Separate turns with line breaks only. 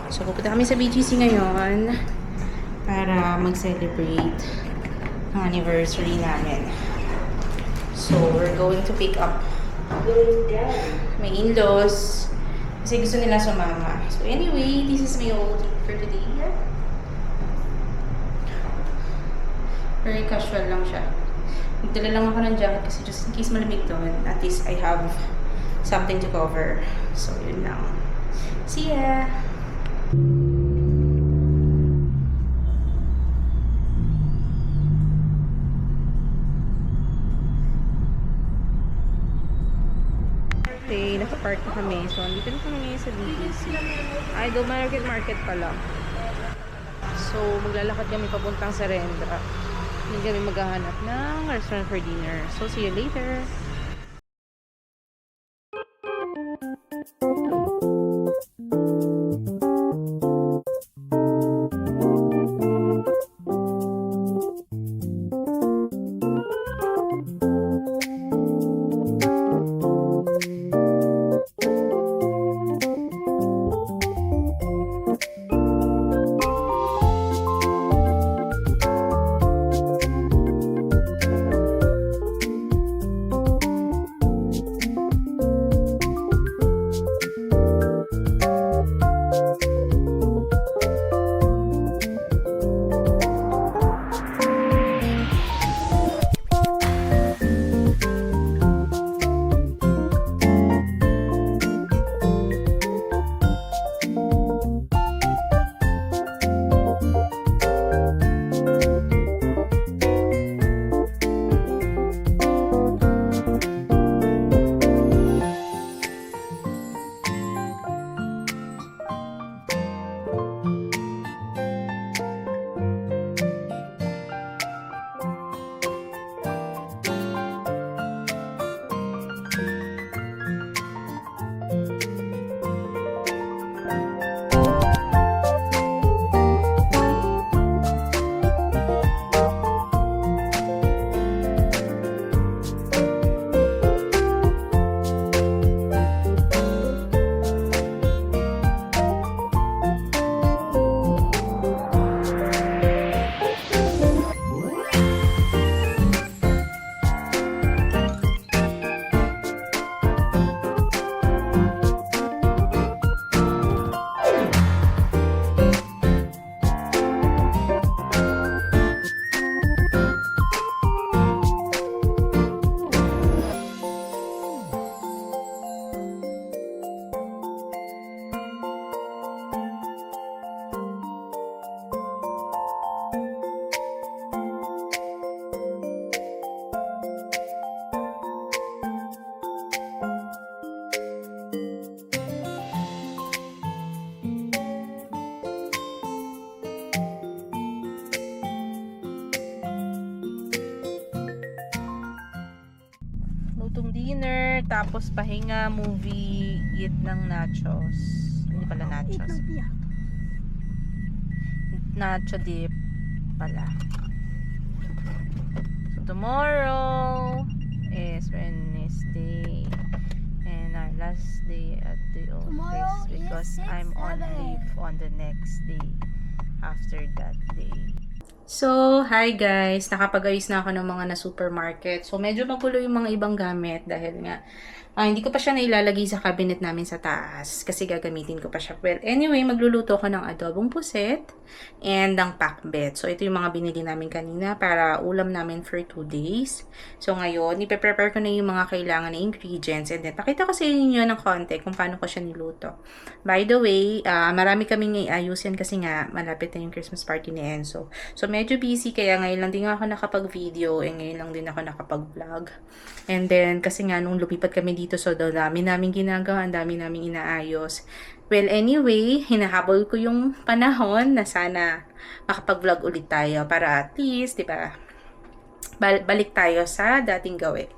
So, pupunta kami sa BGC ngayon para mag-celebrate ang anniversary namin. So, we're going to pick up my in-laws kasi gusto nila sumama. So, anyway, this is my outfit for today. Very casual lang siya. Nagdala lang ako ng jacket kasi just in case malamig doon, at least I have something to cover. So, yun lang. See ya! Okay, naka-park na kami. So, andito na kami ngayon sa BGC. Ay, do market pala. So, maglalakad kami papuntang Serendra. Hindi kami maghahanap ng restaurant for dinner. So, see you later! Lutong dinner, tapos pahinga, movie, eat ng nachos. Hindi pala nachos. Nacho dip pala. So tomorrow is Wednesday and our last day at the office because I'm on leave on the next day after that day. So, hi guys! Nakapag-ayos na ako ng mga na-supermarket. So, medyo magulo yung mga ibang gamit dahil nga hindi ko pa siya nailalagay sa cabinet namin sa taas kasi gagamitin ko pa siya. Well, anyway, magluluto ako ng adobong puset and ng pakbet. So, ito yung mga binili namin kanina para ulam namin for 2 days. So, ngayon, ipe-prepare ko na yung mga kailangan na ingredients and then pakita ko sa inyo ng konti kung paano ko siya niluto. By the way, marami kaming iayusin kasi nga malapit na yung Christmas party ni Enzo. So, medyo busy kaya ngayon lang din ako nakapag-video and ngayon lang din ako nakapag-vlog. And then, kasi nga nung lumipat kami dito, so dami namin ginagawa, ang dami namin inaayos. Well, anyway, hinahabol ko yung panahon na sana makapag-vlog ulit tayo para at least, di ba, balik tayo sa dating gawin.